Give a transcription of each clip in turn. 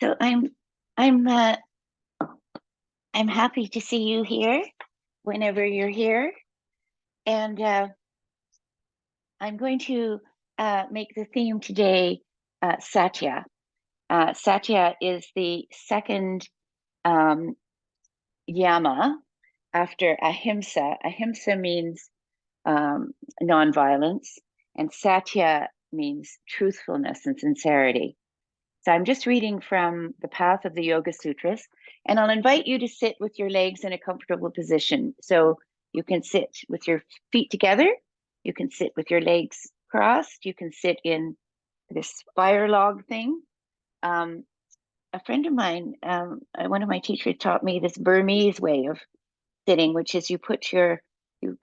So I'm I'm happy to see you here whenever you're here, and I'm going to make the theme today Satya. Satya is the second um, yama after Ahimsa. Ahimsa means nonviolence, and Satya means truthfulness and sincerity. So I'm just reading from the Path of the Yoga Sutras, and I'll invite you to sit with your legs in a comfortable position. So you can sit with your feet together, you can sit with your legs crossed, you can sit in this fire log thing. A friend of mine, one of my teachers taught me this Burmese way of sitting, which is you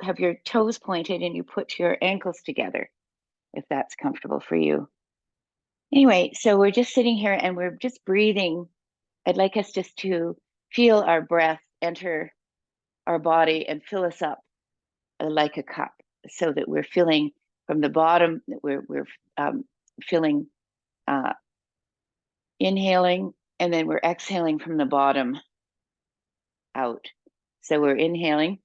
have your toes pointed and you put your ankles together, if that's comfortable for you. Anyway, so we're just sitting here and we're just breathing. I'd like us just to feel our breath enter our body and fill us up like a cup, so that we're filling from the bottom, we're filling, inhaling, and then we're exhaling from the bottom out. So we're inhaling,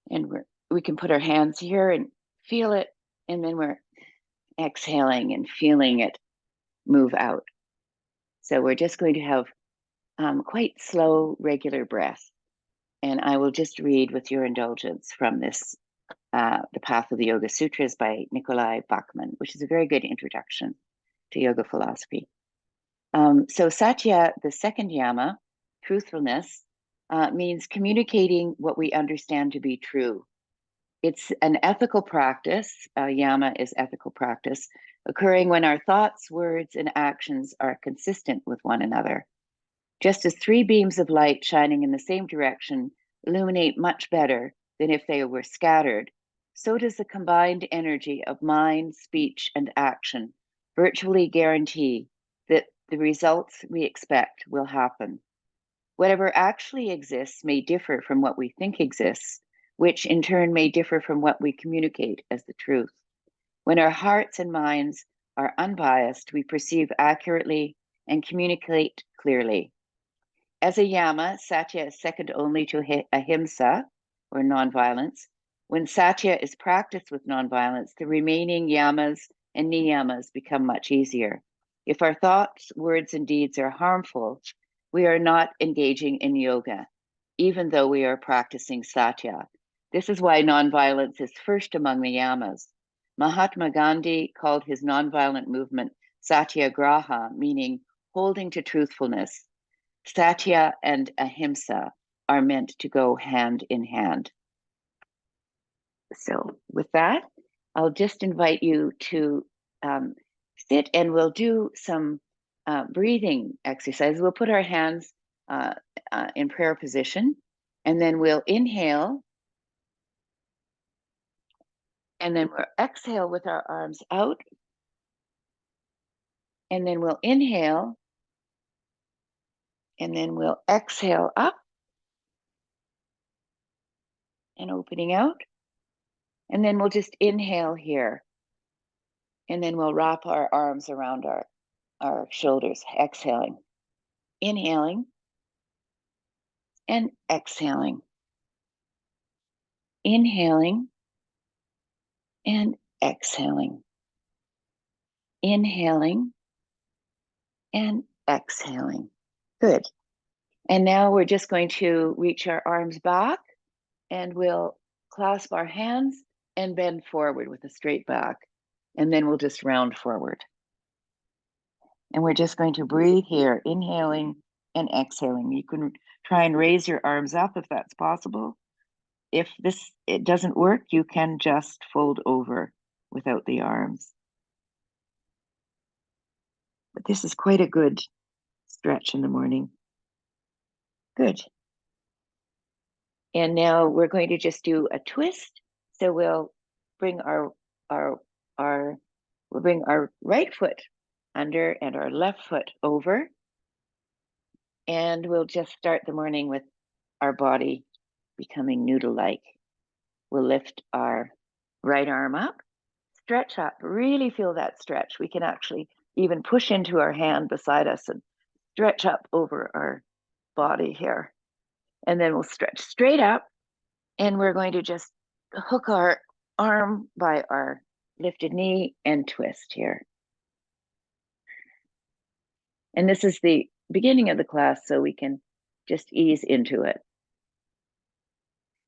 and we can put our hands here and feel it, and then we're exhaling and feeling it move out. So we're just going to have quite slow, regular breath. And I will just read with your indulgence from this, The Path of the Yoga Sutras by Nicolai Bachman, which is a very good introduction to yoga philosophy. So Satya, the second yama, truthfulness, means communicating what we understand to be true. It's an ethical practice. Yama is ethical practice, occurring when our thoughts, words, and actions are consistent with one another. Just as three beams of light shining in the same direction illuminate much better than if they were scattered, so does the combined energy of mind, speech, and action virtually guarantee that the results we expect will happen. Whatever actually exists may differ from what we think exists, which in turn may differ from what we communicate as the truth. When our hearts and minds are unbiased, we perceive accurately and communicate clearly. As a yama, Satya is second only to Ahimsa, or nonviolence. When Satya is practiced with nonviolence, the remaining yamas and niyamas become much easier. If our thoughts, words, and deeds are harmful, we are not engaging in yoga, even though we are practicing Satya. This is why nonviolence is first among the yamas. Mahatma Gandhi called his nonviolent movement Satyagraha, meaning holding to truthfulness. Satya and Ahimsa are meant to go hand in hand. So with that, I'll just invite you to sit, and we'll do some breathing exercises. We'll put our hands in prayer position, and then we'll inhale, and then we'll exhale with our arms out, and then we'll inhale, and then we'll exhale up and opening out, and then we'll just inhale here, and then we'll wrap our arms around our shoulders, exhaling, inhaling, and exhaling, inhaling, and exhaling, inhaling, and exhaling. Good. And now we're just going to reach our arms back, and we'll clasp our hands and bend forward with a straight back. And then we'll just round forward. And we're just going to breathe here, inhaling and exhaling. You can try and raise your arms up if that's possible. If it doesn't work, you can just fold over without the arms. But this is quite a good stretch in the morning. Good. And now we're going to just do a twist. So we'll bring our right foot under and our left foot over. And we'll just start the morning with our body becoming noodle-like. We'll lift our right arm up, stretch up, really feel that stretch. We can actually even push into our hand beside us and stretch up over our body here. And then we'll stretch straight up, and we're going to just hook our arm by our lifted knee and twist here. And this is the beginning of the class, so we can just ease into it.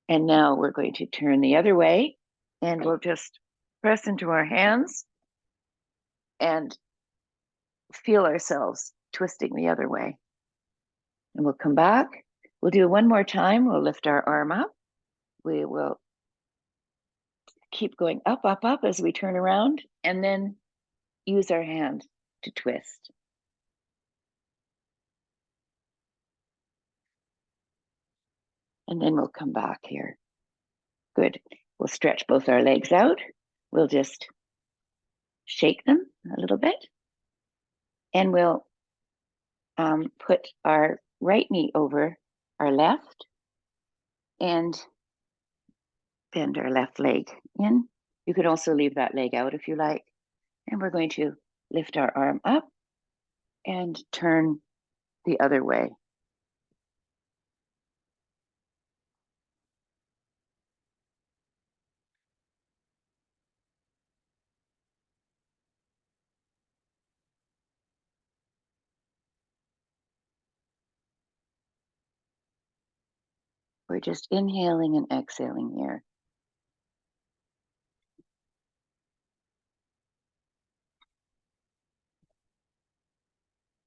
And now we're going to turn the other way, and we'll just press into our hands and feel ourselves twisting the other way. And we'll come back. We'll do it one more time. We'll lift our arm up. We will keep going up, up, up as we turn around, and then use our hand to twist. And then we'll come back here. Good. We'll stretch both our legs out. We'll just shake them a little bit. And we'll put our right knee over our left and bend our left leg in. You could also leave that leg out if you like. And we're going to lift our arm up and turn the other way. We're just inhaling and exhaling here.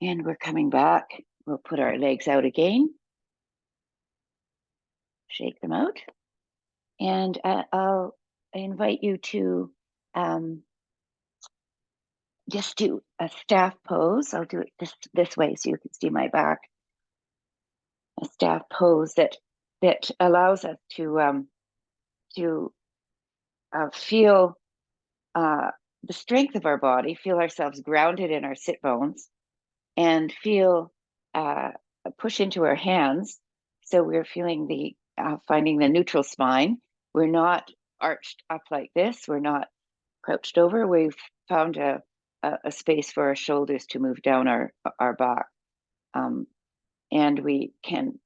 And we're coming back. We'll put our legs out again. Shake them out. And I invite you to just do a staff pose. I'll do it this way so you can see my back. A staff pose that allows us to feel the strength of our body, feel ourselves grounded in our sit bones, and feel push into our hands. So we're feeling finding the neutral spine. We're not arched up like this. We're not crouched over. We've found a space for our shoulders to move down our back. And we can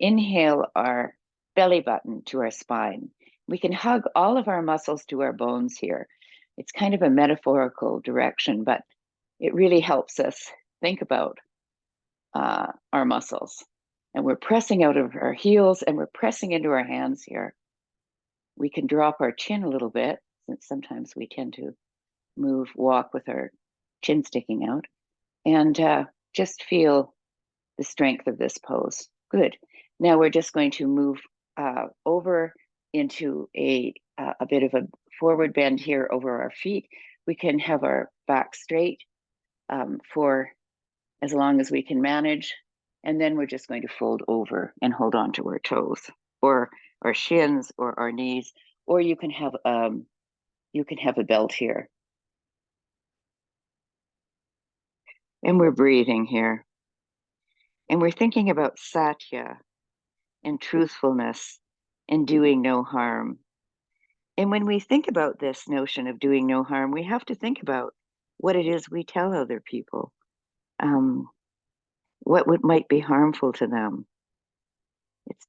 inhale our belly button to our spine. We can hug all of our muscles to our bones here. It's kind of a metaphorical direction, but it really helps us think about our muscles. And we're pressing out of our heels and we're pressing into our hands here. We can drop our chin a little bit, since sometimes we tend to walk with our chin sticking out, and just feel the strength of this pose. Good. Now we're just going to move over into a bit of a forward bend here over our feet. We can have our back straight for as long as we can manage. And then we're just going to fold over and hold on to our toes or our shins or our knees, or you can have a belt here. And we're breathing here. And we're thinking about Satya and truthfulness and doing no harm. And when we think about this notion of doing no harm, we have to think about what it is we tell other people, what might be harmful to them.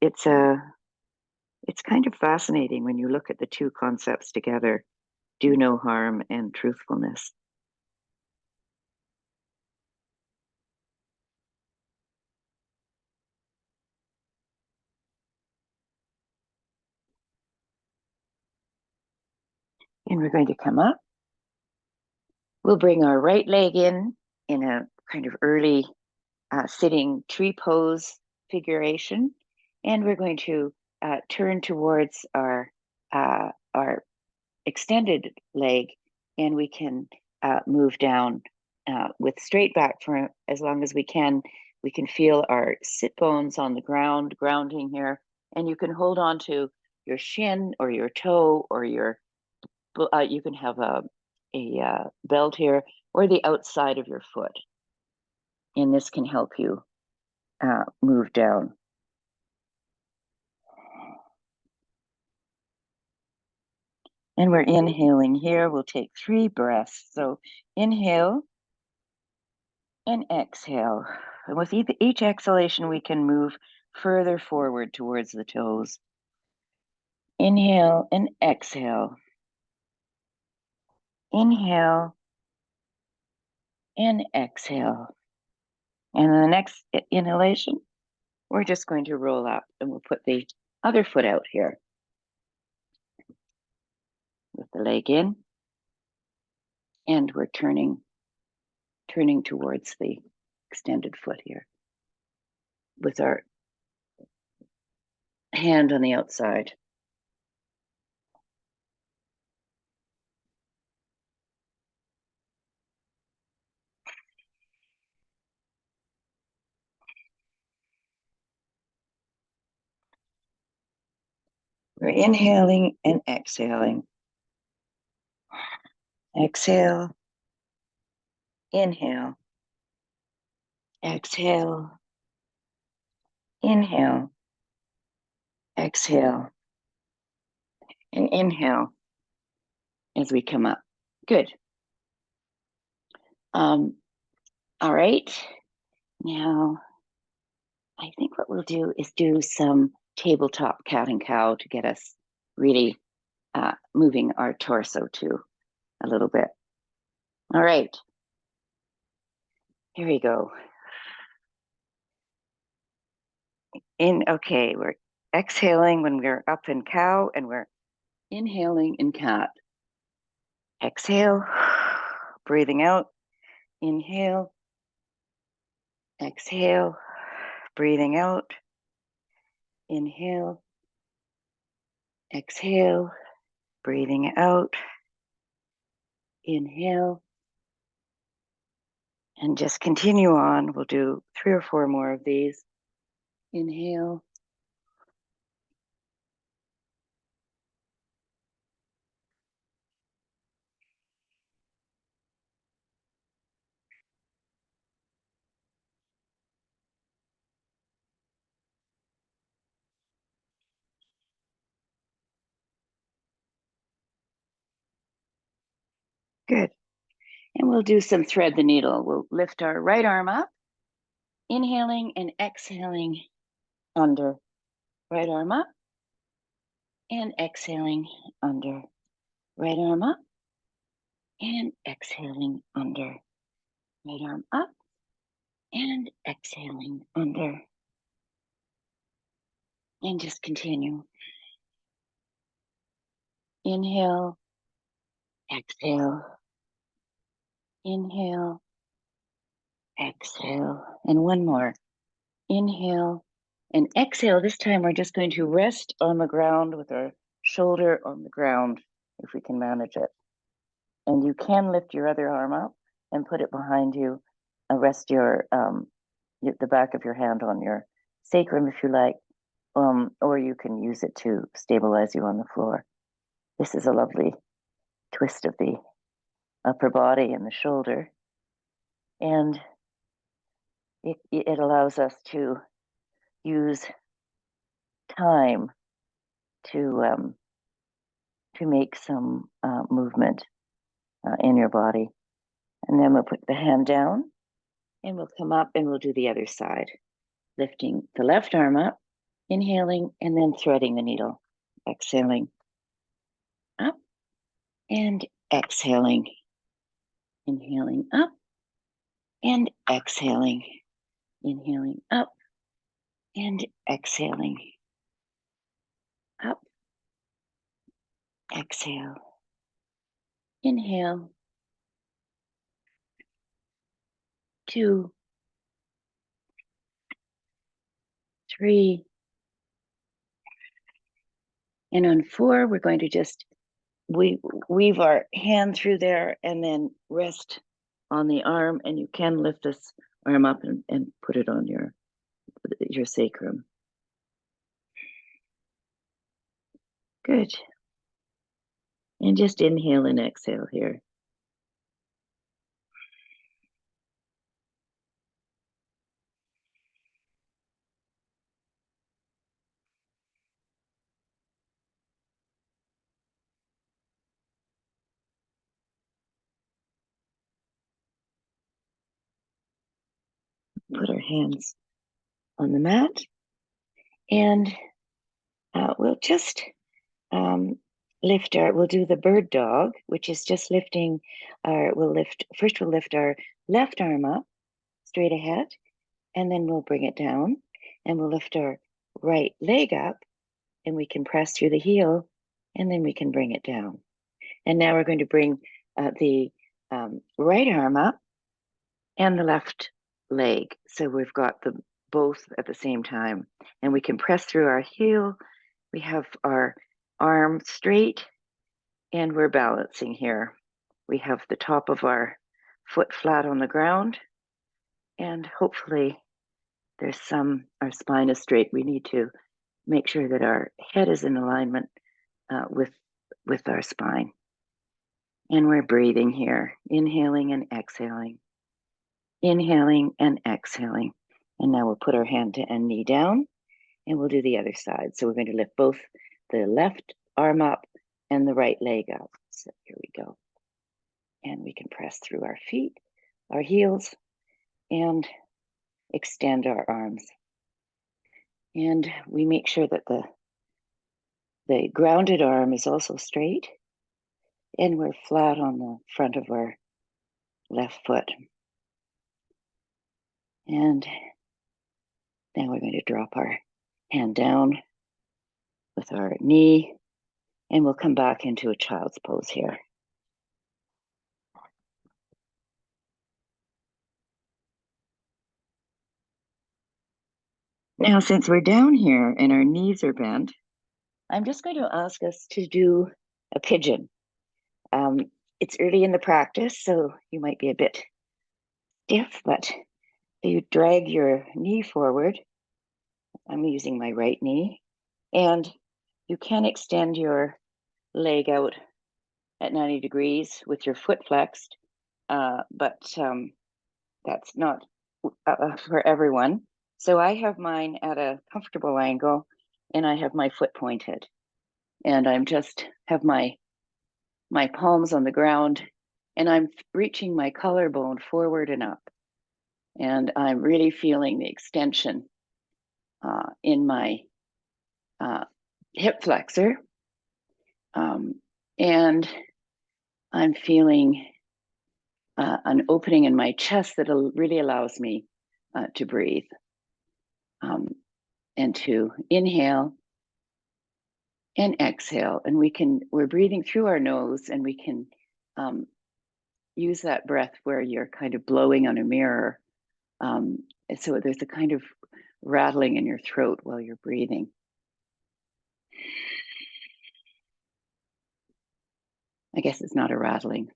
It's kind of fascinating when you look at the two concepts together, do no harm and truthfulness. And we're going to come up. We'll bring our right leg in a kind of early sitting tree pose figuration. And we're going to turn towards our extended leg, and we can move down with straight back for as long as we can. We can feel our sit bones on the ground, grounding here, and you can hold on to your shin or your toe or you can have a belt here or the outside of your foot. And this can help you move down. And we're inhaling here. We'll take 3 breaths. So inhale and exhale. And with each exhalation, we can move further forward towards the toes. Inhale and exhale. Inhale and exhale. And in the next inhalation, we're just going to roll up and we'll put the other foot out here with the leg in. And we're turning towards the extended foot here with our hand on the outside. We're inhaling and exhaling. Exhale, inhale, exhale, inhale, exhale, and inhale as we come up. Good. All right. Now, I think what we'll do is do some tabletop cat and cow to get us really moving our torso too a little bit. All right. Here we go. Okay, we're exhaling when we're up in cow and we're inhaling in cat. Exhale, breathing out. Inhale, exhale, breathing out. Inhale, exhale, breathing out. Inhale, and just continue on. We'll do 3 or 4 more of these. Inhale, good. And we'll do some thread the needle. We'll lift our right arm up, inhaling and exhaling under. Right arm up and exhaling under. Right arm up and exhaling under. Right arm up and exhaling under. And just continue. Inhale, exhale, inhale, exhale, and one more. Inhale and exhale. This time we're just going to rest on the ground with our shoulder on the ground, if we can manage it. And you can lift your other arm up and put it behind you and rest the back of your hand on your sacrum if you like, or you can use it to stabilize you on the floor. This is a lovely twist of the upper body and the shoulder. And it allows us to use time to make some movement in your body. And then we'll put the hand down and we'll come up and we'll do the other side, lifting the left arm up, inhaling, and then threading the needle, exhaling up and exhaling, inhaling up and exhaling, inhaling up and exhaling, up, exhale, inhale, 2, 3, and on 4, we're going to just weave our hand through there and then rest on the arm, and you can lift this arm up and put it on your sacrum. Good. And just inhale and exhale here. put our hands on the mat, and we'll just we'll do the bird dog, which is just lifting we'll lift our left arm up straight ahead, and then we'll bring it down, and we'll lift our right leg up, and we can press through the heel, and then we can bring it down. And now we're going to bring the right arm up and the left leg. So we've got the both at the same time, and we can press through our heel. We have our arm straight, and we're balancing here. We have the top of our foot flat on the ground, and hopefully our spine is straight. We need to make sure that our head is in alignment with our spine. And we're breathing here, inhaling and exhaling, inhaling and exhaling. And now we'll put our hand and knee down, and we'll do the other side. So we're going to lift both the left arm up and the right leg up. So here we go. And we can press through our feet, our heels, and extend our arms. And we make sure that the grounded arm is also straight, and we're flat on the front of our left foot. And now we're going to drop our hand down with our knee, and we'll come back into a child's pose here. Now, since we're down here and our knees are bent, I'm just going to ask us to do a pigeon. It's early in the practice, so you might be a bit stiff, but you drag your knee forward. I'm using my right knee, and you can extend your leg out at 90 degrees with your foot flexed, but that's not for everyone. So I have mine at a comfortable angle, and I have my foot pointed, and I'm just have my palms on the ground, and I'm reaching my collarbone forward and up, and I'm really feeling the extension in my hip flexor, and I'm feeling an opening in my chest that really allows me to breathe and to inhale and exhale. And we're breathing through our nose, and we can use that breath where you're kind of blowing on a mirror. So there's a kind of rattling in your throat while you're breathing. I guess it's not a rattling.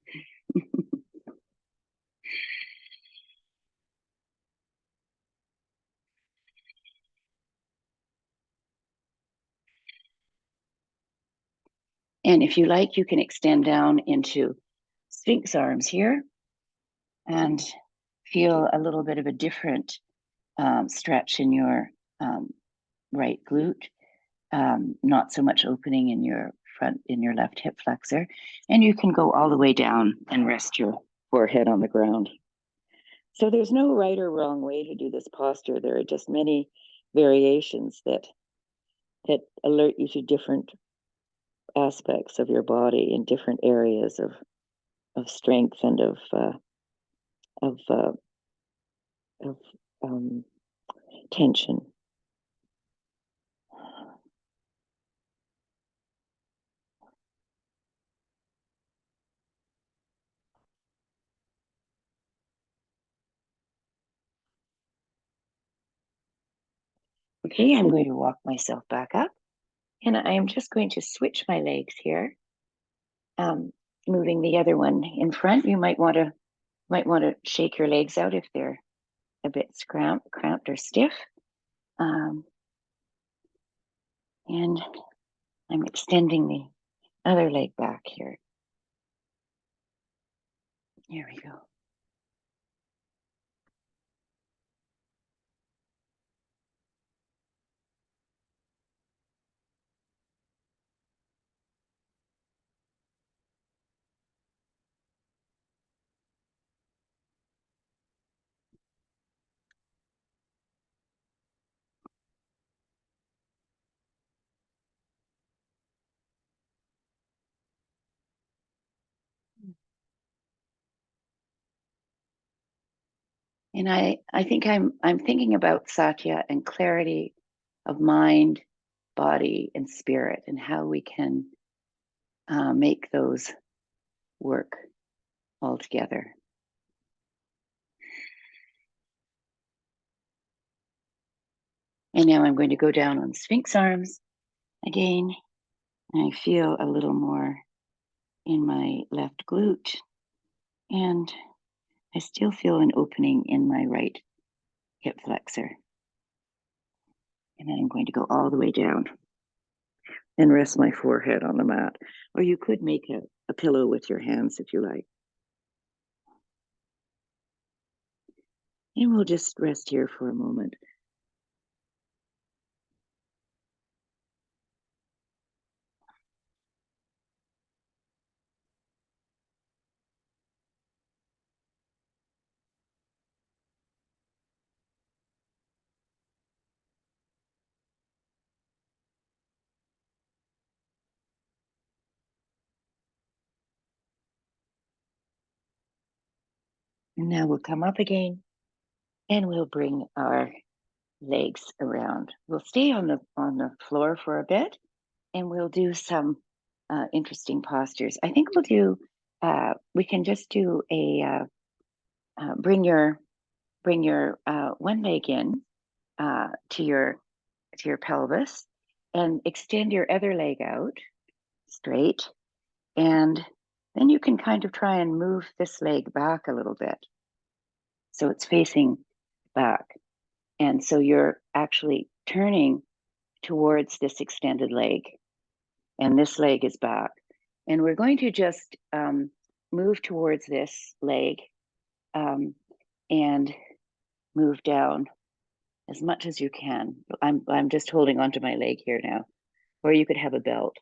And if you like, you can extend down into Sphinx arms here and feel a little bit of a different stretch in your right glute, not so much opening in your left hip flexor. And you can go all the way down and rest your forehead on the ground. So there's no right or wrong way to do this posture. There are just many variations that alert you to different aspects of your body in different areas of strength and of tension. Okay, I'm going to walk myself back up, and I'm just going to switch my legs here, moving the other one in front. You might want to shake your legs out if they're a bit cramped or stiff. And I'm extending the other leg back here. Here we go. And I think I'm thinking about Satya and clarity of mind, body, and spirit, and how we can make those work all together. And now I'm going to go down on Sphinx arms again. And I feel a little more in my left glute. And I still feel an opening in my right hip flexor. And then I'm going to go all the way down and rest my forehead on the mat. Or you could make a pillow with your hands if you like. And we'll just rest here for a moment. And now we'll come up again and we'll bring our legs around. We'll stay on the floor for a bit and we'll do some interesting postures. I think we'll do, we can just do a, bring your one leg in to your pelvis and extend your other leg out straight. And then you can kind of try and move this leg back a little bit. So it's facing back. And so you're actually turning towards this extended leg. And this leg is back. And we're going to just move towards this leg and move down as much as you can. I'm just holding onto my leg here now, or you could have a belt.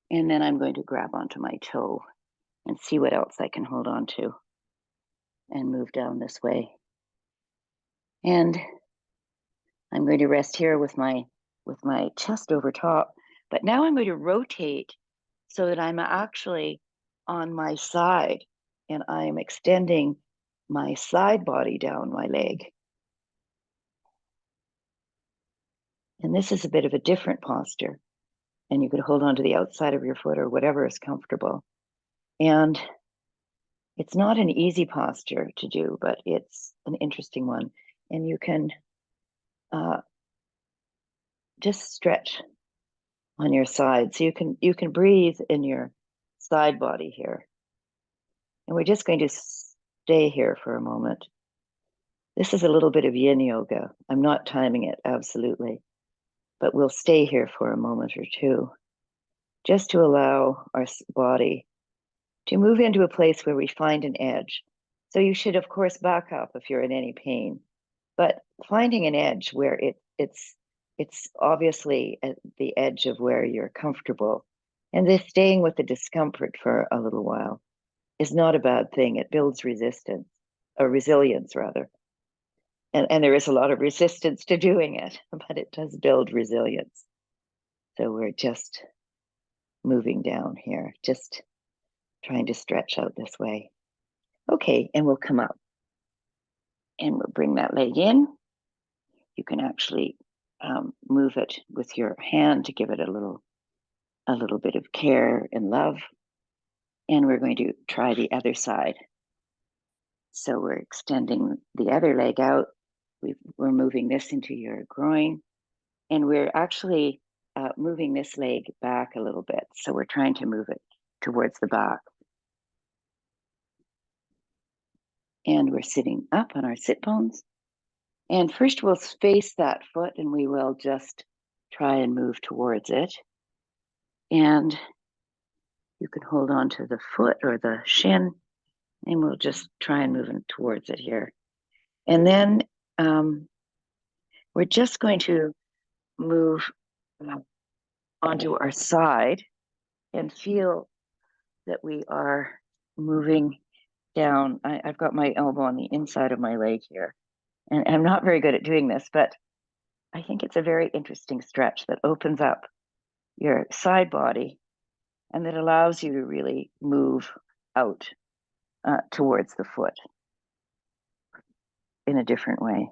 And then I'm going to grab onto my toe and see what else I can hold on to and move down this way. And I'm going to rest here with my chest over top. But now I'm going to rotate so that I'm actually on my side and I'm extending my side body down my leg. And this is a bit of a different posture. And you could hold on to the outside of your foot or whatever is comfortable. And it's not an easy posture to do, but it's an interesting one. And you can just stretch on your side. So you can breathe in your side body here. And we're just going to stay here for a moment. This is a little bit of yin yoga. I'm not timing it, absolutely. But we'll stay here for a moment or two, just to allow our body to move into a place where we find an edge. So you should, of course, back up if you're in any pain, but finding an edge where it's obviously at the edge of where you're comfortable, and this staying with the discomfort for a little while is not a bad thing. It builds resistance, or resilience rather. And there is a lot of resistance to doing it, but it does build resilience. So we're just moving down here, just trying to stretch out this way. Okay, and we'll come up and we'll bring that leg in. You can actually move it with your hand to give it a little bit of care and love. And we're going to try the other side. So we're extending the other leg out. We're moving this into your groin, and we're actually moving this leg back a little bit. So we're trying to move it towards the back. And we're sitting up on our sit bones. And first we'll face that foot and we will just try and move towards it. And you can hold on to the foot or the shin, and we'll just try and move towards it here. And then we're just going to move onto our side and feel that we are moving down. I've got my elbow on the inside of my leg here. And I'm not very good at doing this, but I think it's a very interesting stretch that opens up your side body and that allows you to really move out towards the foot. in a different way.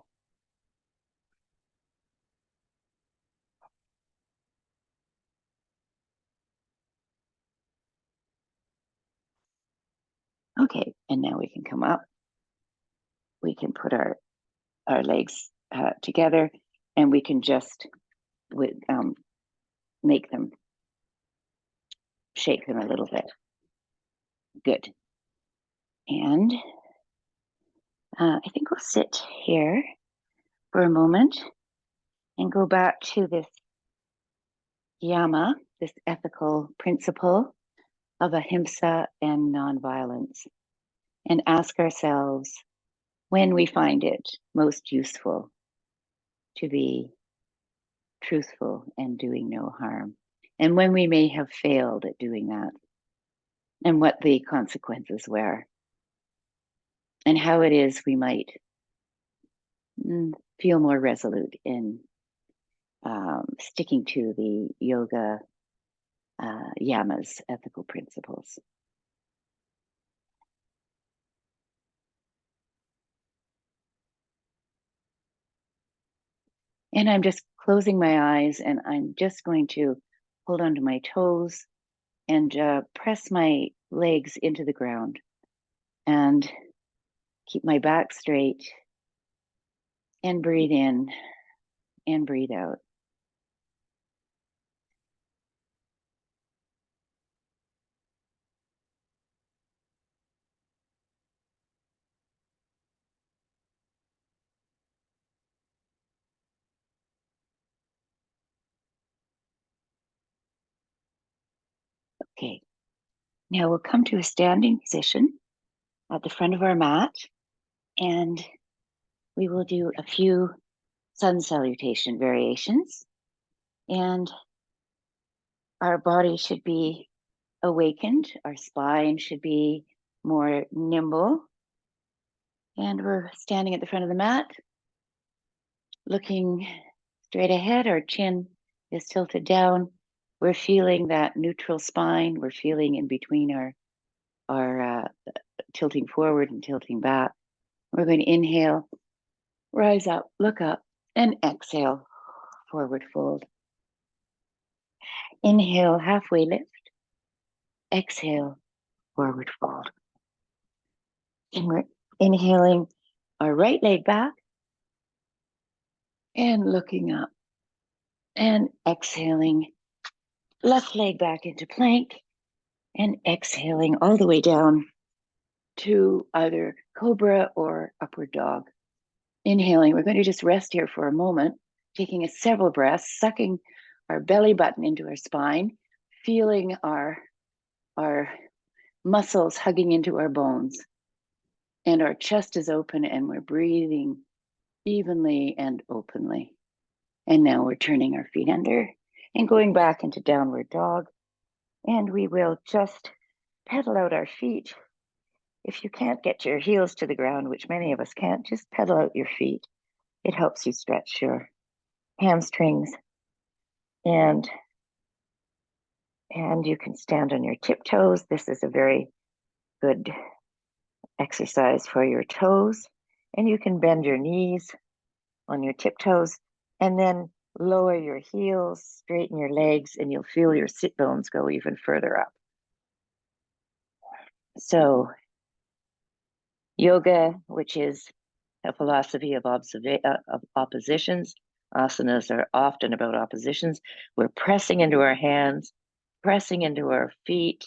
Okay, and now we can come up. We can put our legs together, and we can just make them, shake them a little bit. Good. And I think we'll sit here for a moment and go back to this yama, this ethical principle of ahimsa and nonviolence, and ask ourselves when we find it most useful to be truthful and doing no harm, and when we may have failed at doing that, and what the consequences were, and how it is we might feel more resolute in sticking to the yoga yamas, ethical principles. And I'm just closing my eyes, and I'm just going to hold onto my toes and press my legs into the ground and keep my back straight and breathe in and breathe out. Okay, now we'll come to a standing position at the front of our mat, and we will do a few sun salutation variations. And our body should be awakened, our spine should be more nimble. And we're standing at the front of the mat, looking straight ahead. Our chin is tilted down. We're feeling that neutral spine. We're feeling in between our tilting forward and tilting back. We're going to inhale, rise up, look up, and exhale, forward fold. Inhale, halfway lift. Exhale, forward fold. And we're inhaling our right leg back and looking up, and exhaling left leg back into plank, and exhaling all the way down to either cobra or upward dog. Inhaling, we're going to just rest here for a moment, taking several breaths, sucking our belly button into our spine, feeling our muscles hugging into our bones, and our chest is open, and we're breathing evenly and openly. And now we're turning our feet under and going back into downward dog, and we will just pedal out our feet. If you can't get your heels to the ground, which many of us can't, just pedal out your feet. It helps you stretch your hamstrings, and you can stand on your tiptoes. This is a very good exercise for your toes, and you can bend your knees on your tiptoes and then lower your heels, straighten your legs, and you'll feel your sit bones go even further up. So yoga, which is a philosophy of oppositions. Asanas are often about oppositions. We're pressing into our hands, pressing into our feet,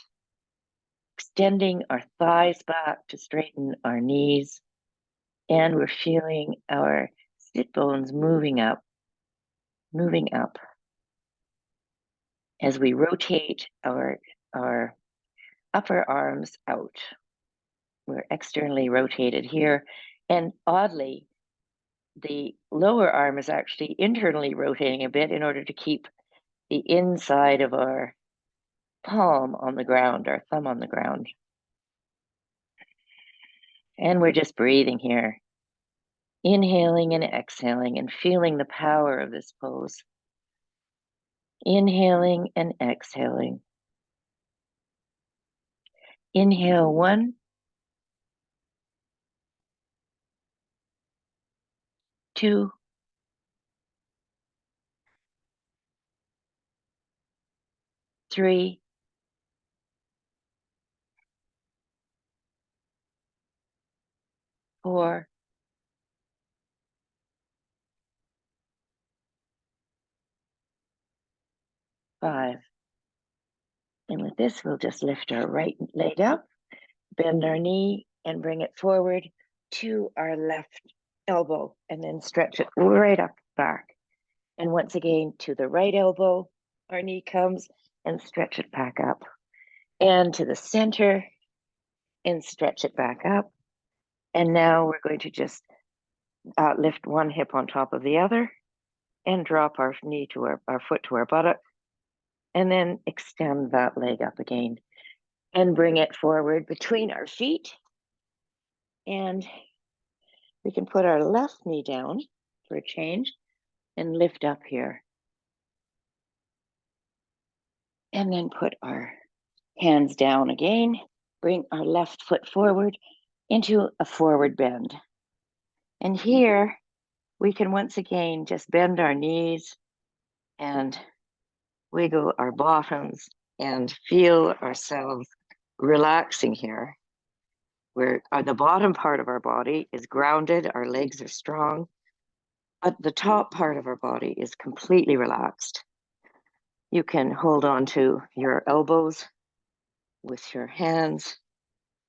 extending our thighs back to straighten our knees, and we're feeling our sit bones moving up as we rotate our upper arms out. We're externally rotated here, and oddly, the lower arm is actually internally rotating a bit in order to keep the inside of our palm on the ground, our thumb on the ground. And we're just breathing here, inhaling and exhaling and feeling the power of this pose. Inhaling and exhaling. Inhale 1. 2, 3, 4, 5. And with this, we'll just lift our right leg up, bend our knee, and bring it forward to our left elbow, and then stretch it right up back. And once again, to the right elbow, our knee comes, and stretch it back up. And to the center, and stretch it back up. And now we're going to just lift one hip on top of the other, and drop our knee to our foot to our buttock, and then extend that leg up again and bring it forward between our feet. And we can put our left knee down for a change and lift up here. And then put our hands down again, bring our left foot forward into a forward bend. And here we can once again just bend our knees and wiggle our bottoms and feel ourselves relaxing here. Where the bottom part of our body is grounded, our legs are strong, but the top part of our body is completely relaxed. You can hold on to your elbows with your hands.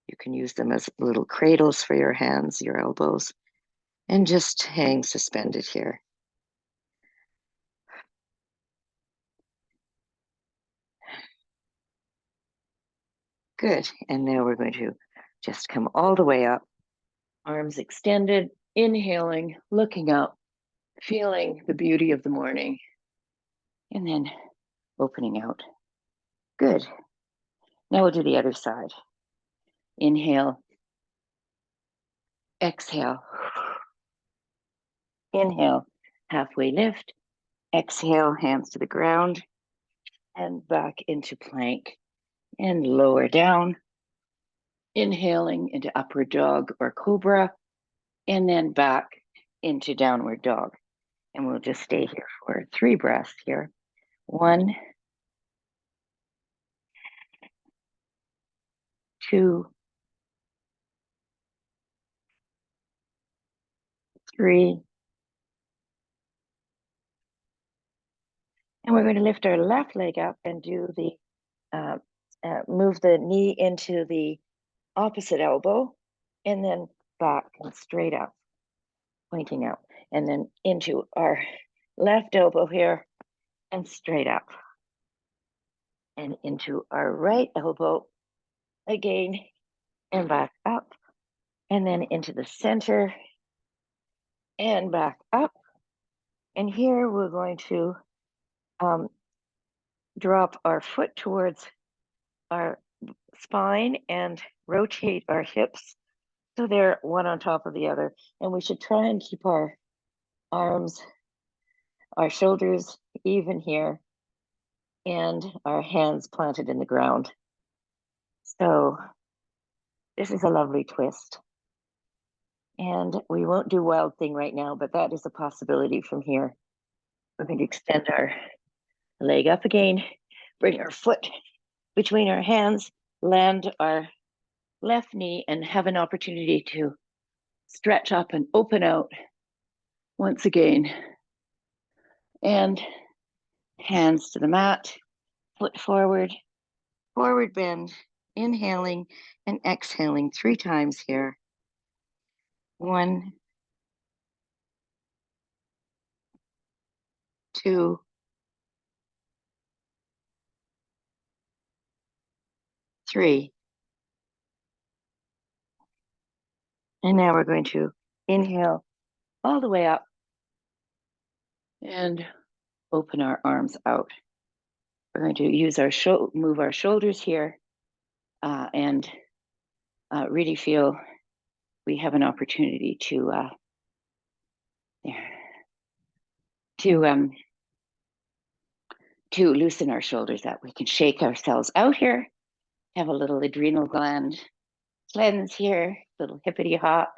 You can use them as little cradles for your hands, your elbows, and just hang suspended here. Good. And now we're going to just come all the way up, arms extended, inhaling, looking up, feeling the beauty of the morning, and then opening out. Good. Now we'll do the other side. Inhale, exhale. Inhale, halfway lift. Exhale, hands to the ground and back into plank and lower down. Inhaling into upward dog or cobra, and then back into downward dog. And we'll just stay here for 3 breaths here. 1, 2, 3. And we're going to lift our left leg up and do the move the knee into the opposite elbow, and then back and straight up, pointing out, and then into our left elbow here and straight up, and into our right elbow again and back up, and then into the center and back up. And here we're going to drop our foot towards our spine and rotate our hips so they're one on top of the other. And we should try and keep our arms, our shoulders even here, and our hands planted in the ground. So this is a lovely twist. And we won't do wild thing right now, but that is a possibility from here. We're going to extend our leg up again, bring our foot between our hands, land our left knee, and have an opportunity to stretch up and open out once again. And hands to the mat, foot forward, forward bend, inhaling and exhaling 3 times here. 1, 2, 3. And now we're going to inhale all the way up and open our arms out. We're going to use our move our shoulders here and really feel we have an opportunity to loosen our shoulders up. We can shake ourselves out here, have a little adrenal gland cleanse here, little hippity hop.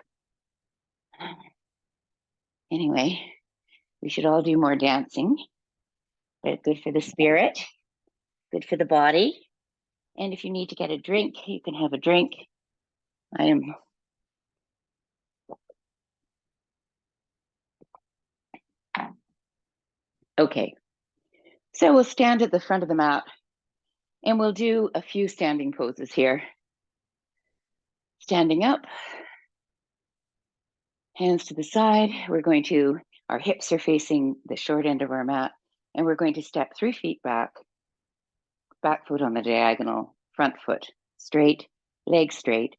Anyway, we should all do more dancing, but good for the spirit, good for the body. And if you need to get a drink, you can have a drink. Okay. So we'll stand at the front of the mat and we'll do a few standing poses here. Standing up, hands to the side. Our hips are facing the short end of our mat, and we're going to step 3 feet back foot on the diagonal, front foot straight, leg straight.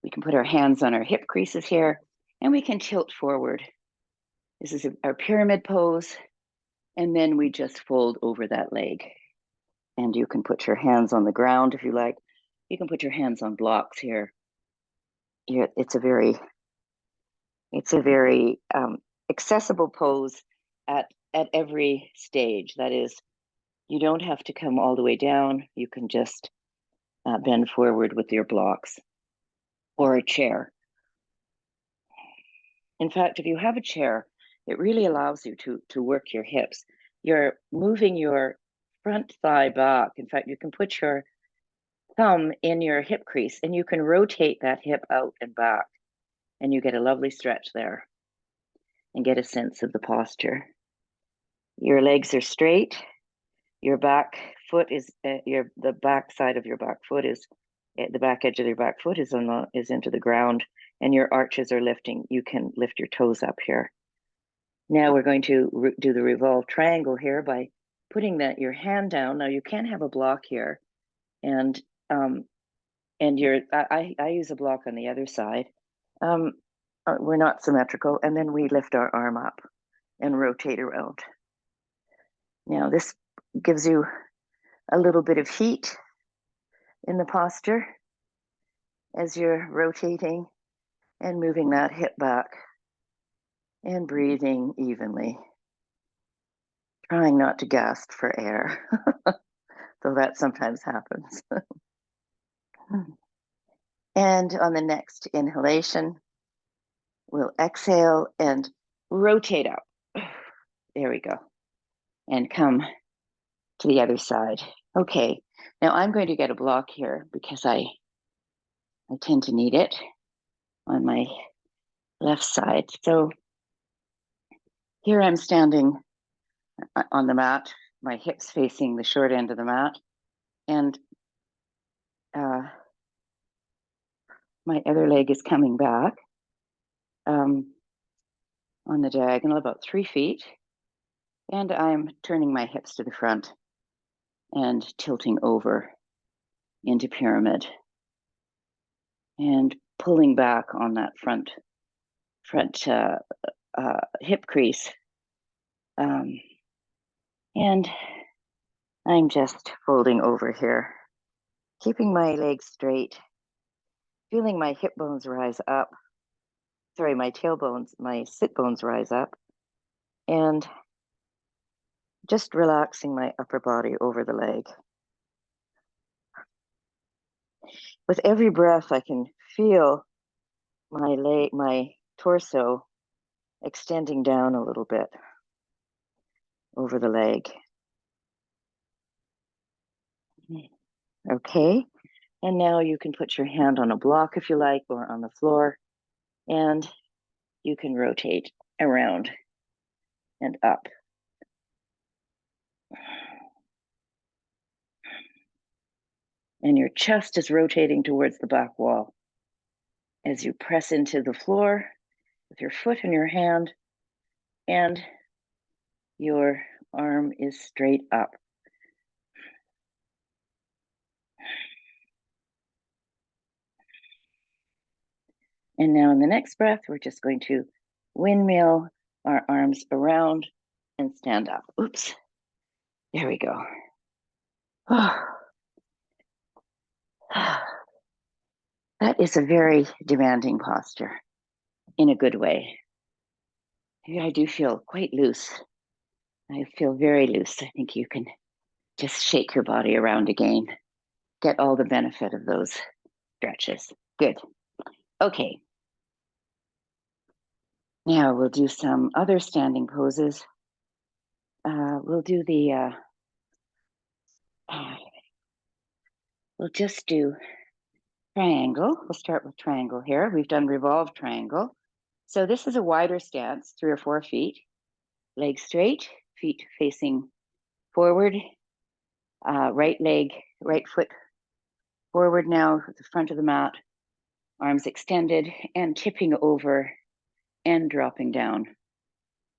We can put our hands on our hip creases here, and we can tilt forward. This is our pyramid pose, and then we just fold over that leg. And you can put your hands on the ground if you like. You can put your hands on blocks here. It's a very accessible pose at every stage. That is, you don't have to come all the way down. You can just bend forward with your blocks or a chair. In fact, if you have a chair, it really allows you to work your hips. You're moving your front thigh back. In fact, you can put your thumb in your hip crease and you can rotate that hip out and back, and you get a lovely stretch there and get a sense of the posture. Your legs are straight. Your back foot is the back side of your back foot is the back edge of your back foot is into the ground, and your arches are lifting. You can lift your toes up here. Now we're going to do the revolved triangle here by putting your hand down. Now you can have a block here, and I use a block on the other side. We're not symmetrical, and then we lift our arm up and rotate around. Now this gives you a little bit of heat in the posture as you're rotating and moving that hip back and breathing evenly, trying not to gasp for air, though that sometimes happens. And on the next inhalation, we'll exhale and rotate up. There we go. And come to the other side. Okay, now I'm going to get a block here because I tend to need it on my left side. So here I'm standing on the mat, my hips facing the short end of the mat, and my other leg is coming back on the diagonal about 3 feet, and I'm turning my hips to the front and tilting over into pyramid and pulling back on that front hip crease. And I'm just folding over here, keeping my legs straight, feeling my hip bones rise up. Sorry, my tailbones, my sit bones rise up, and just relaxing my upper body over the leg. With every breath, I can feel my torso extending down a little bit over the leg. Okay, and now you can put your hand on a block if you like, or on the floor, and you can rotate around and up. And your chest is rotating towards the back wall as you press into the floor with your foot in your hand, and your arm is straight up. And now in the next breath, we're just going to windmill our arms around and stand up. Oops. There we go. That is a very demanding posture in a good way. I do feel quite loose. I feel very loose. I think you can just shake your body around again. Get all the benefit of those stretches. Good. Okay. Now we'll do some other standing poses. We'll do the, we'll just do triangle. We'll start with triangle here. We've done revolved triangle. So this is a wider stance, 3 or 4 feet, legs straight, feet facing forward, right foot forward now at the front of the mat, arms extended and tipping over and dropping down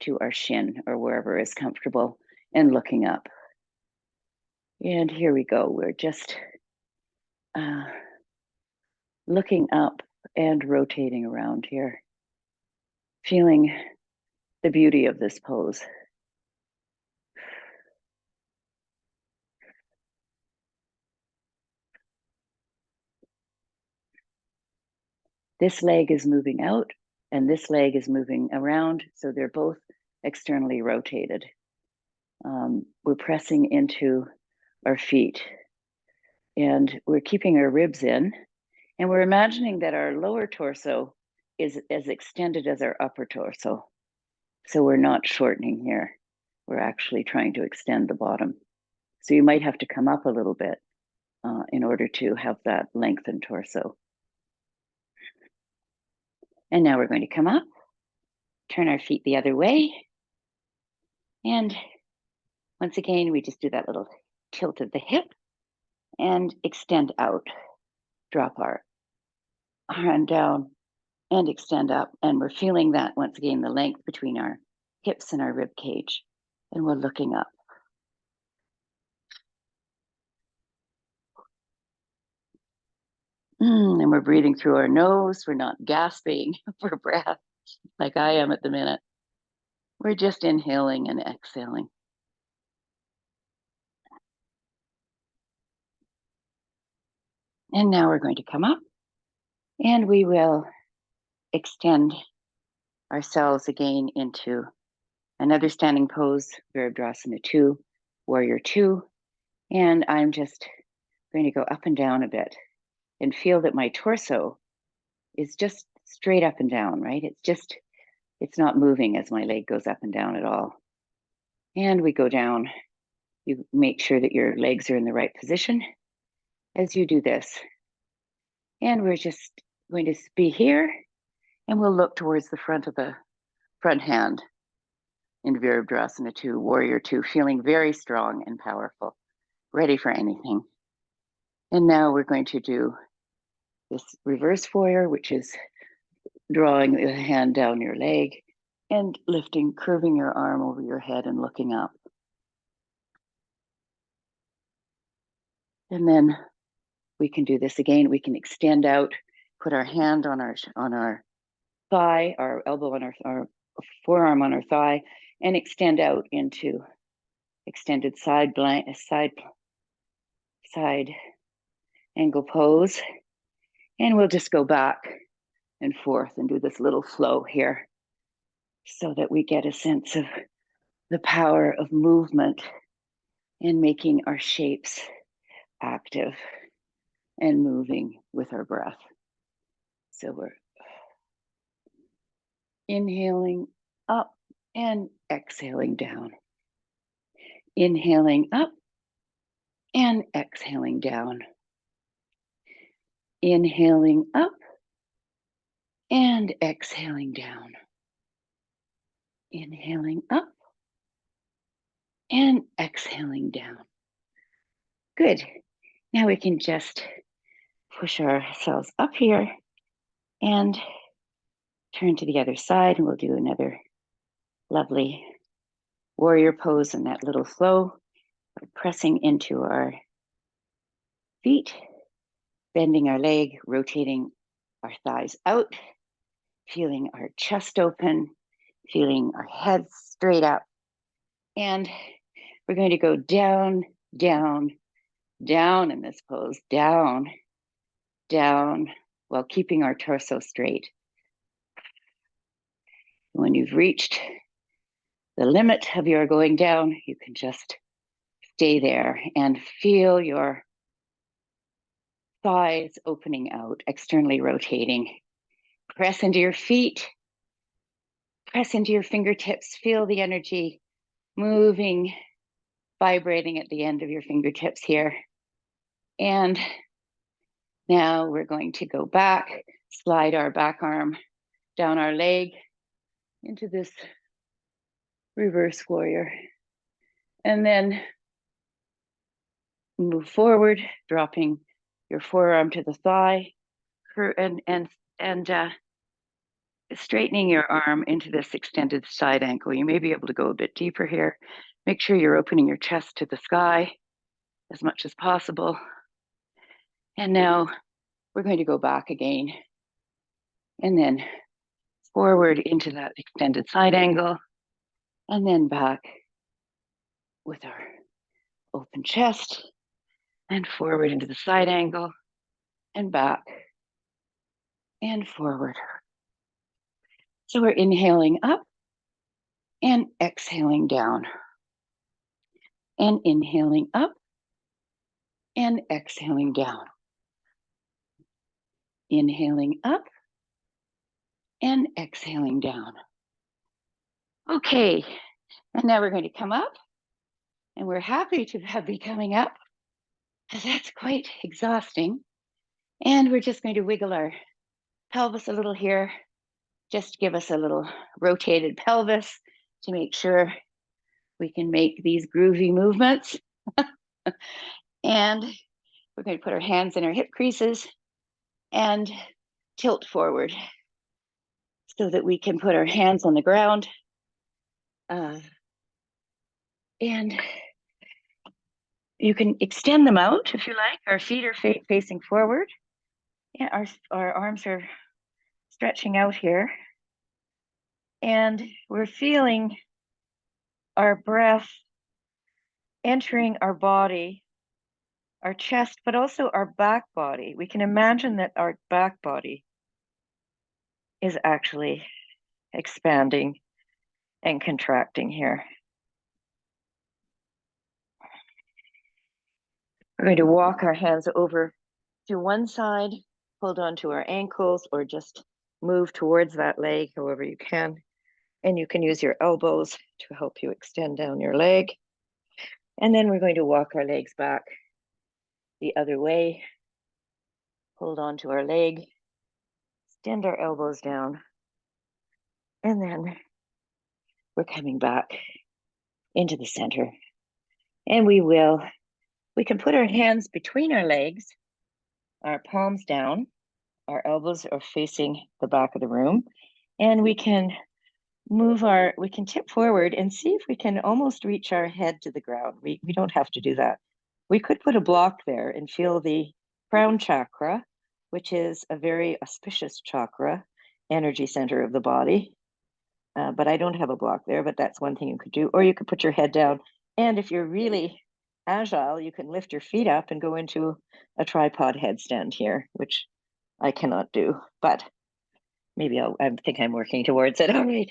to our shin or wherever is comfortable and looking up. And here we go. We're just looking up and rotating around here, feeling the beauty of this pose. This leg is moving out and this leg is moving around, so they're both externally rotated. We're pressing into our feet and we're keeping our ribs in, and we're imagining that our lower torso is as extended as our upper torso. So we're not shortening here. We're actually trying to extend the bottom. So you might have to come up a little bit in order to have that lengthened torso. And now we're going to come up, turn our feet the other way. And once again, we just do that little tilt of the hip and extend out, drop our hand down and extend up. And we're feeling that once again, the length between our hips and our rib cage. And we're looking up. And we're breathing through our nose. We're not gasping for breath like I am at the minute. We're just inhaling and exhaling. And now we're going to come up and we will extend ourselves again into another standing pose, Virabhadrasana 2, Warrior 2. And I'm just going to go up and down a bit and feel that my torso is just straight up and down, right? It's not moving as my leg goes up and down at all. And we go down. You make sure that your legs are in the right position as you do this. And we're just going to be here and we'll look towards the front of the front hand in Virabhadrasana 2, Warrior 2, feeling very strong and powerful, ready for anything. And now we're going to do this reverse warrior, which is drawing the hand down your leg and lifting, curving your arm over your head and looking up. And then we can do this again. We can extend out, put our hand on our thigh, our elbow on our forearm on our thigh, and extend out into extended side angle pose. And we'll just go back and forth and do this little flow here so that we get a sense of the power of movement and making our shapes active and moving with our breath. So we're inhaling up and exhaling down. Inhaling up and exhaling down. Inhaling up and exhaling down. Inhaling up and exhaling down. Good. Now we can just push ourselves up here and turn to the other side, and we'll do another lovely warrior pose in that little flow, pressing into our feet, bending our leg, rotating our thighs out, feeling our chest open, feeling our head straight up. And we're going to go down, down, down in this pose, down, down, while keeping our torso straight. When you've reached the limit of your going down, you can just stay there and feel your thighs opening out, externally rotating. Press into your feet press into your fingertips, feel the energy moving, vibrating at the end of your fingertips here. And now we're going to go back, slide our back arm down our leg into this reverse warrior. And then move forward, dropping your forearm to the thigh and straightening your arm into this extended side ankle. You may be able to go a bit deeper here. Make sure you're opening your chest to the sky as much as possible. And now we're going to go back again and then forward into that extended side angle and then back with our open chest and forward into the side angle and back and forward. So we're inhaling up and exhaling down and inhaling up and exhaling down. Inhaling up and exhaling down. Okay, and now we're going to come up, and we're happy to be coming up because that's quite exhausting. And we're just going to wiggle our pelvis a little here, just give us a little rotated pelvis to make sure we can make these groovy movements. And we're going to put our hands in our hip creases and tilt forward so that we can put our hands on the ground. And you can extend them out if you like. Our feet are facing forward. Yeah, our arms are stretching out here. And we're feeling our breath entering our body, our chest, but also our back body. We can imagine that our back body is actually expanding and contracting here. We're going to walk our hands over to one side, hold on to our ankles, or just move towards that leg however you can. And you can use your elbows to help you extend down your leg. And then we're going to walk our legs back the other way. Hold on to our leg, extend our elbows down. And then we're coming back into the center. And we can put our hands between our legs, our palms down, our elbows are facing the back of the room, and we can tip forward and see if we can almost reach our head to the ground. We don't have to do that. We could put a block there and feel the crown chakra, which is a very auspicious chakra, energy center of the body. But I don't have a block there, but that's one thing you could do. Or you could put your head down. And if you're really agile, you can lift your feet up and go into a tripod headstand here, which I cannot do, but maybe I think I'm working towards it. All right,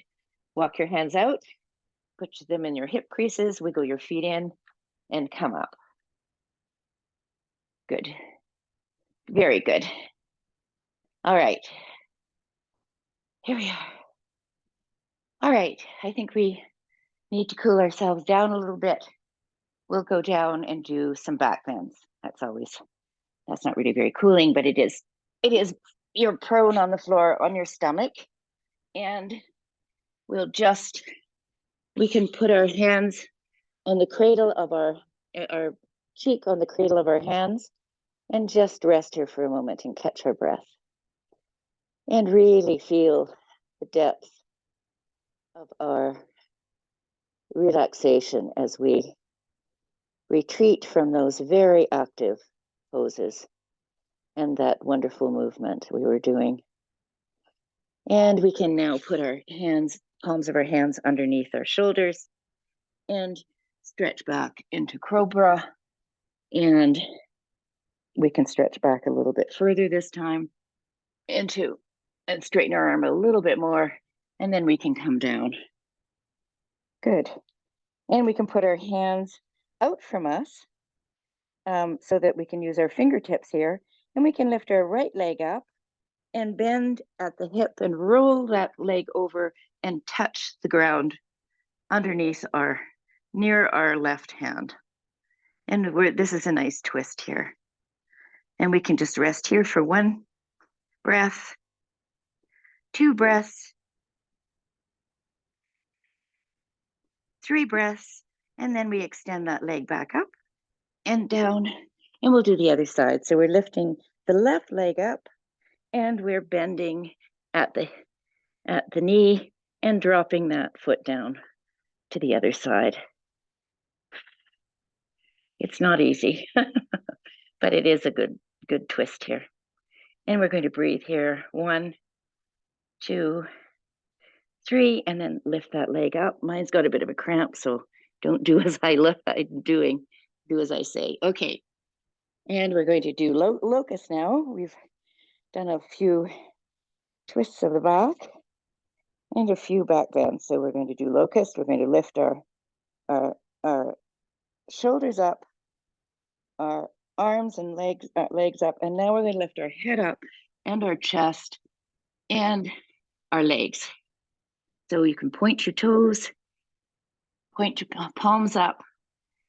walk your hands out, put them in your hip creases, wiggle your feet in, and come up. Good, very good. All right, here we are. All right, I think we need to cool ourselves down a little bit. We'll go down and do some back bends. That's not really very cooling, but it is, you're prone on the floor on your stomach, and we can put our hands on the cradle of our cheek on the cradle of our hands and just rest here for a moment and catch our breath and really feel the depth of our relaxation as we retreat from those very active poses and that wonderful movement we were doing. And we can now put our palms of our hands underneath our shoulders and stretch back into cobra. And we can stretch back a little bit further this time and straighten our arm a little bit more, and then we can come down. Good. And we can put our hands out from us so that we can use our fingertips here, and we can lift our right leg up and bend at the hip and roll that leg over and touch the ground underneath near our left hand. And this is a nice twist here. And we can just rest here for 1 breath, 2 breaths, 3 breaths, and then we extend that leg back up and down, and we'll do the other side. So we're lifting the left leg up, and we're bending at the knee and dropping that foot down to the other side. It's not easy, but it is a good twist here. And we're going to breathe here. 1, 2, 3, and then lift that leg up. Mine's got a bit of a cramp, so don't do as I'm doing. Do as I say. Okay. And we're going to do locust now. We've done a few twists of the back and a few back bends. So we're going to do locust. We're going to lift our shoulders up, our arms and legs up, and now we're going to lift our head up and our chest and our legs. So you can point your toes, point your palms up,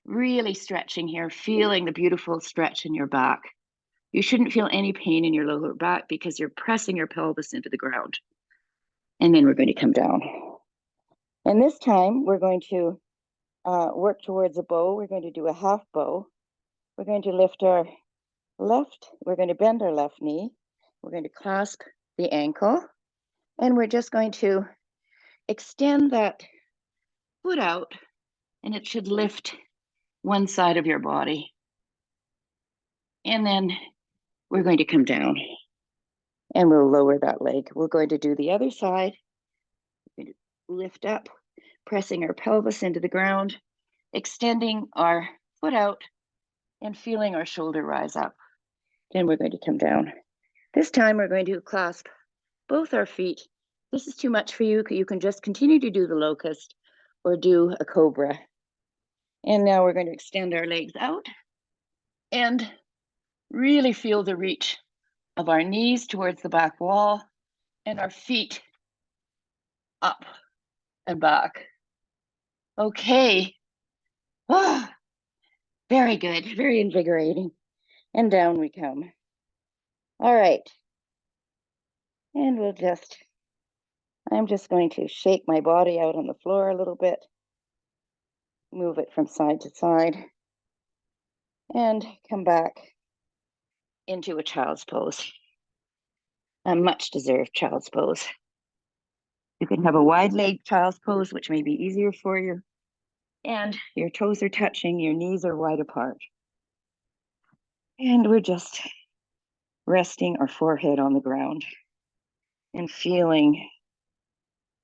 really stretching here, feeling the beautiful stretch in your back. You shouldn't feel any pain in your lower back because you're pressing your pelvis into the ground. And then we're going to come down. And this time we're going to work towards a bow. We're going to do a half bow. We're going to lift our left, we're going to bend our left knee. We're going to clasp the ankle. And we're just going to extend that foot out, and it should lift one side of your body. And then we're going to come down and we'll lower that leg. We're going to do the other side. We're going to lift up, pressing our pelvis into the ground, extending our foot out and feeling our shoulder rise up. Then we're going to come down. This time we're going to clasp both our feet. This is too much for you. You can just continue to do the locust or do a cobra. And now we're going to extend our legs out and really feel the reach of our knees towards the back wall and our feet up and back. Okay. Ah, very good, very invigorating. And down we come. All right. And I'm just going to shake my body out on the floor a little bit, move it from side to side, and come back into a child's pose. A much deserved child's pose. You can have a wide leg child's pose, which may be easier for you. And your toes are touching, your knees are wide apart. And we're just resting our forehead on the ground and feeling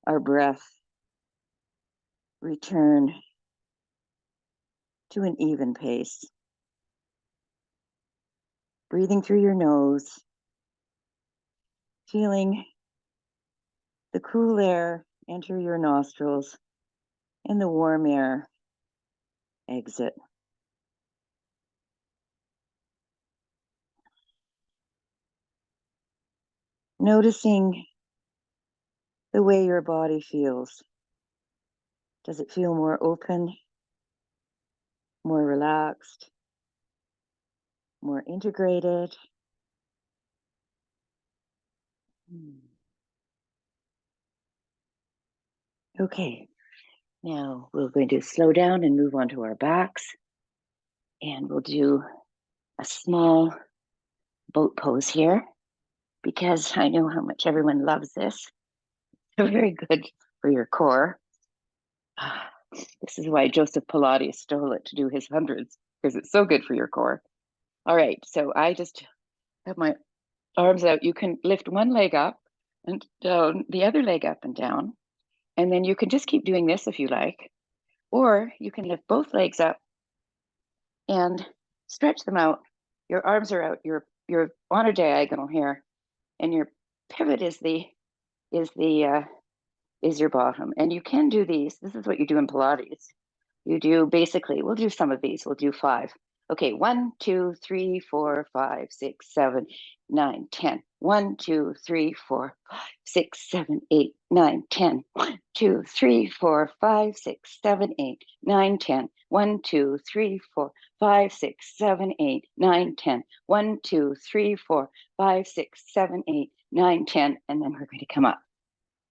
our breath return to an even pace. Breathing through your nose, feeling the cool air enter your nostrils and the warm air exit. Noticing the way your body feels. Does it feel more open, more relaxed, more integrated? Okay, now we're going to slow down and move on to our backs. And we'll do a small boat pose here because I know how much everyone loves this. They're very good for your core. This is why Joseph Pilates stole it to do his hundreds, because it's so good for your core. All right, so I just have my arms out. You can lift one leg up and down, the other leg up and down. And then you can just keep doing this if you like. Or you can lift both legs up and stretch them out. Your arms are out, you're on a diagonal here, and your pivot is your bottom. And you can do these. This is what you do in Pilates. You do basically, we'll do some of these. We'll do 5. Okay, 1, 2, 3, 4, 5, 6, 7, 9, 10. 1, 2, 3, 4, 5, 6, 7, 8, 9, 10. 1, 2, 3, 4, 5, 6, 7, 8, 9, 10. 1, 2, 3, 4, 5, 6, 7, 8, 9, 10. 1, 2, 3, 4, 5, 6, 7, 8, 9, 10. And then we're going to come up.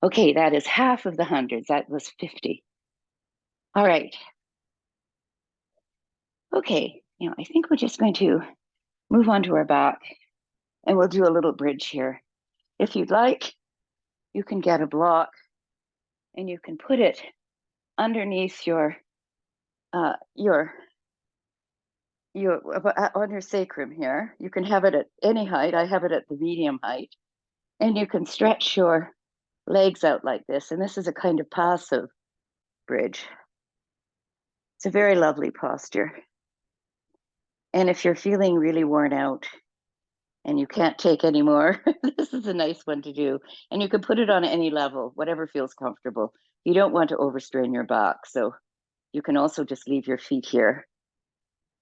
Okay, that is half of the hundreds. That was 50. All right. Okay, now I think we're just going to move on to our back and we'll do a little bridge here. If you'd like, you can get a block and you can put it underneath your on your sacrum here. You can have it at any height. I have it at the medium height. And you can stretch your legs out like this. And this is a kind of passive bridge. It's a very lovely posture. And if you're feeling really worn out and you can't take any more, this is a nice one to do. And you can put it on any level, whatever feels comfortable. You don't want to overstrain your back. So you can also just leave your feet here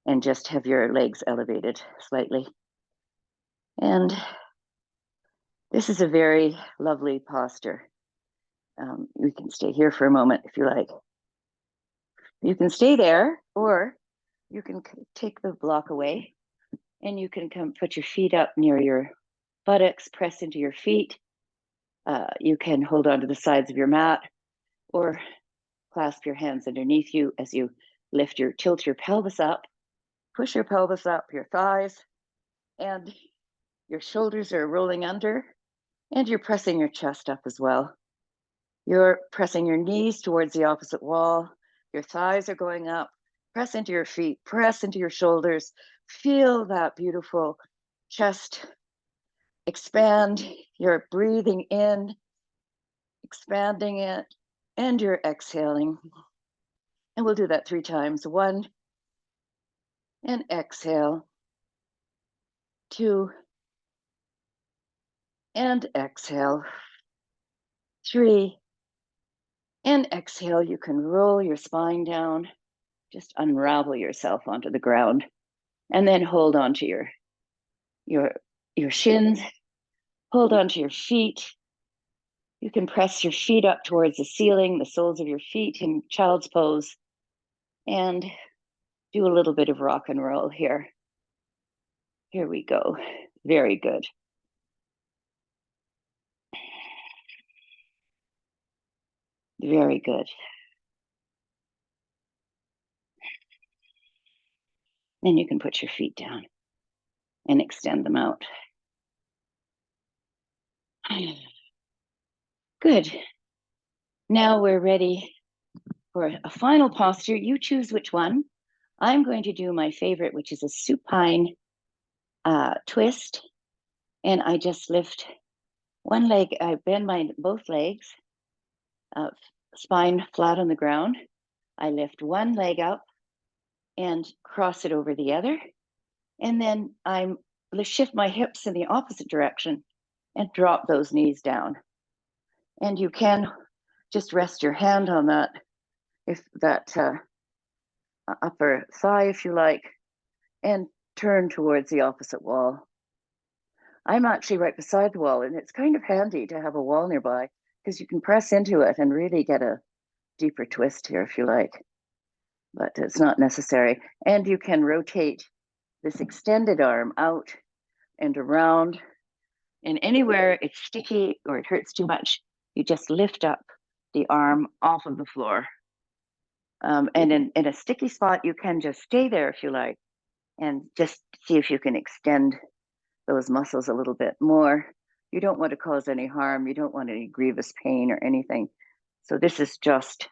and just have your legs elevated slightly. And this is a very lovely posture. You can stay here for a moment if you like. You can stay there, or you can take the block away and you can come put your feet up near your buttocks, press into your feet. You can hold on to the sides of your mat or clasp your hands underneath you as you tilt your pelvis up, push your pelvis up, your thighs, and your shoulders are rolling under, and you're pressing your chest up as well. You're pressing your knees towards the opposite wall. Your thighs are going up. Press into your feet, press into your shoulders. Feel that beautiful chest expand. You're breathing in, expanding it, and you're exhaling. And we'll do that 3 times. 1, and exhale. 2, and exhale. 3, and exhale. You can roll your spine down, just unravel yourself onto the ground, and then hold on to your shins, hold on to your feet. You can press your feet up towards the ceiling, the soles of your feet in child's pose, and do a little bit of rock and roll here. Here we go. Very good. Very good. Then you can put your feet down and extend them out. Good. Now we're ready for a final posture. You choose which one. I'm going to do my favorite, which is a supine twist. And I just lift one leg, I bend both legs, spine flat on the ground. I lift one leg up and cross it over the other. And then I shift my hips in the opposite direction and drop those knees down. And you can just rest your hand on that, if that upper thigh, if you like, and turn towards the opposite wall. I'm actually right beside the wall, and it's kind of handy to have a wall nearby because you can press into it and really get a deeper twist here if you like, but it's not necessary. And you can rotate this extended arm out and around, and anywhere it's sticky or it hurts too much, you just lift up the arm off of the floor. And in a sticky spot, you can just stay there if you like, and just see if you can extend those muscles a little bit more. You don't want to cause any harm. You don't want any grievous pain or anything. So this is just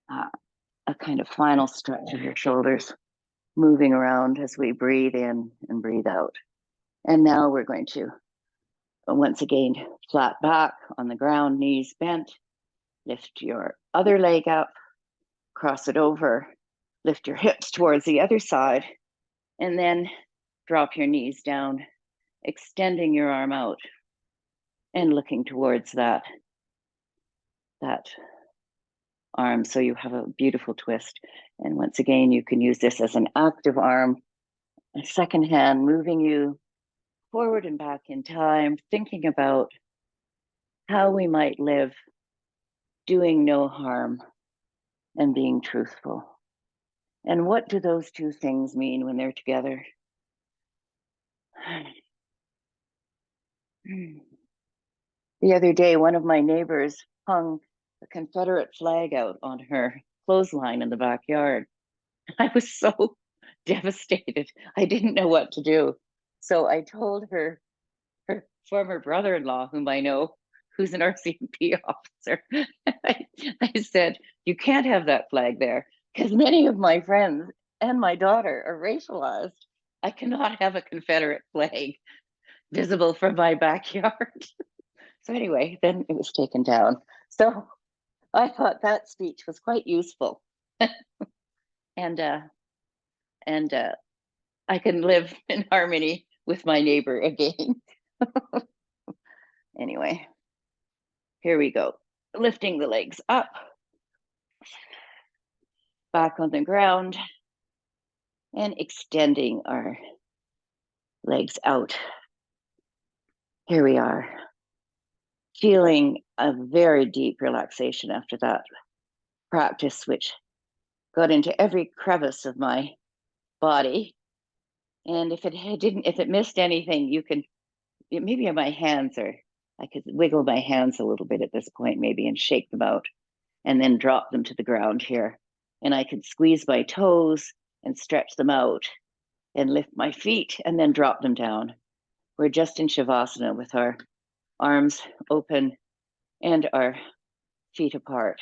a kind of final stretch of your shoulders, moving around as we breathe in and breathe out. And now we're going to, once again, flat back on the ground, knees bent, lift your other leg up, cross it over, lift your hips towards the other side, and then drop your knees down, extending your arm out and looking towards that arm so you have a beautiful twist. And once again, you can use this as an active arm, a second hand moving you forward and back in time, thinking about how we might live doing no harm and being truthful. And what do those two things mean when they're together? The other day, one of my neighbors hung a Confederate flag out on her clothesline in the backyard. I was so devastated. I didn't know what to do. So I told her former brother-in-law, whom I know, who's an RCMP officer, I said, you can't have that flag there because many of my friends and my daughter are racialized. I cannot have a Confederate flag visible from my backyard. So anyway, then it was taken down. So I thought that speech was quite useful. and I can live in harmony with my neighbor again. Anyway, here we go. Lifting the legs up, back on the ground, and extending our legs out. Here we are, feeling a very deep relaxation after that practice, which got into every crevice of my body. And if it missed anything, you can, maybe my hands are, I could wiggle my hands a little bit at this point, maybe, and shake them out and then drop them to the ground here. And I could squeeze my toes and stretch them out and lift my feet and then drop them down. We're just in Savasana with our arms open and our feet apart.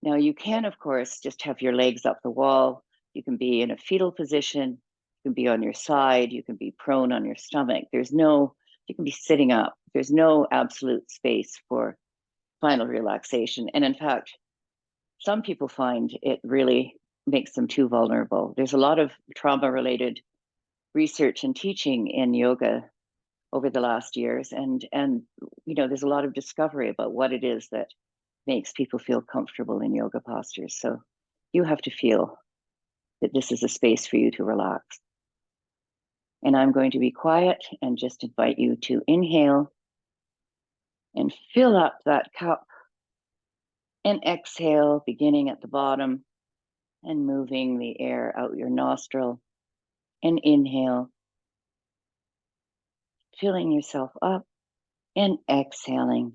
Now you can, of course, just have your legs up the wall. You can be in a fetal position. You can be on your side. You can be prone on your stomach. You can be sitting up. There's no absolute space for final relaxation. And in fact, some people find it really makes them too vulnerable. There's a lot of trauma-related research and teaching in yoga over the last years, and there's a lot of discovery about what it is that makes people feel comfortable in yoga postures. So you have to feel that this is a space for you to relax. And I'm going to be quiet and just invite you to inhale and fill up that cup, and exhale, beginning at the bottom and moving the air out your nostril, and inhale, filling yourself up, and exhaling,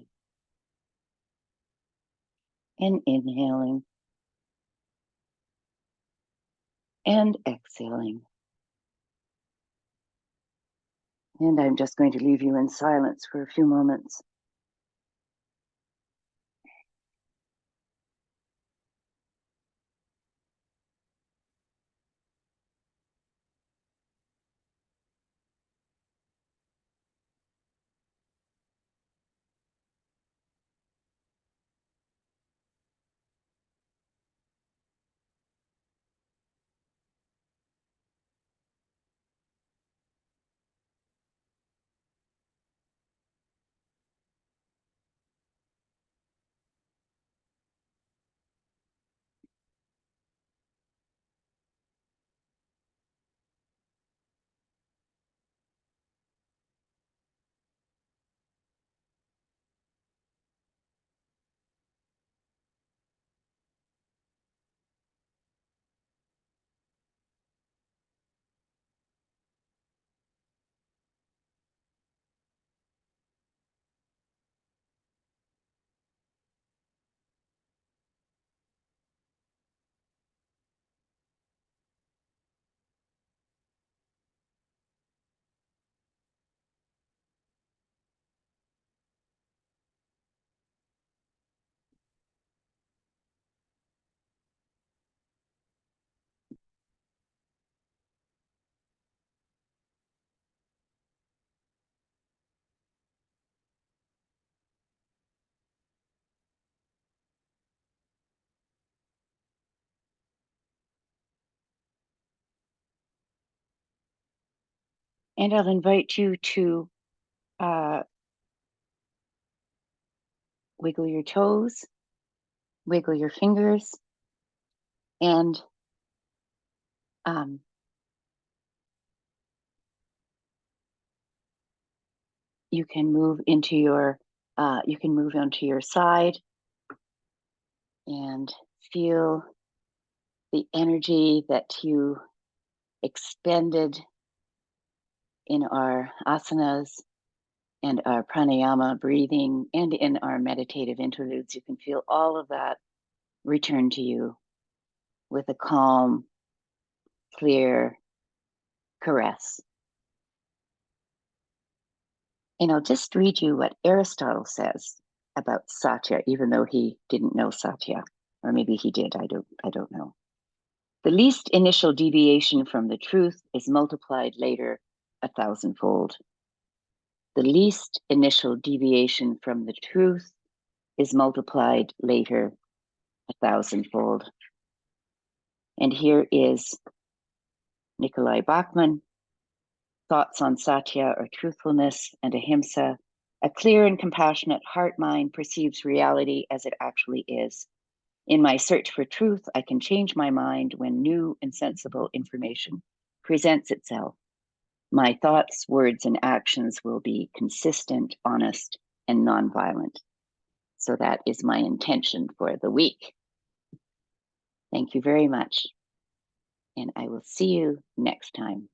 and inhaling, and exhaling. And I'm just going to leave you in silence for a few moments. And I'll invite you to wiggle your toes, wiggle your fingers, and you can move into your onto your side and feel the energy that you expended in our asanas and our pranayama breathing and in our meditative interludes. You can feel all of that return to you with a calm, clear caress. And I'll just read you what Aristotle says about Satya, even though he didn't know Satya, or maybe he did, I don't know. The least initial deviation from the truth is multiplied later 1,000-fold. The least initial deviation from the truth is multiplied later 1,000-fold. And here is Nicolai Bachman, Thoughts on Satya or Truthfulness and Ahimsa. A clear and compassionate heart-mind perceives reality as it actually is. In my search for truth, I can change my mind when new and sensible information presents itself. My thoughts, words, and actions will be consistent, honest, and nonviolent. So that is my intention for the week. Thank you very much. And I will see you next time.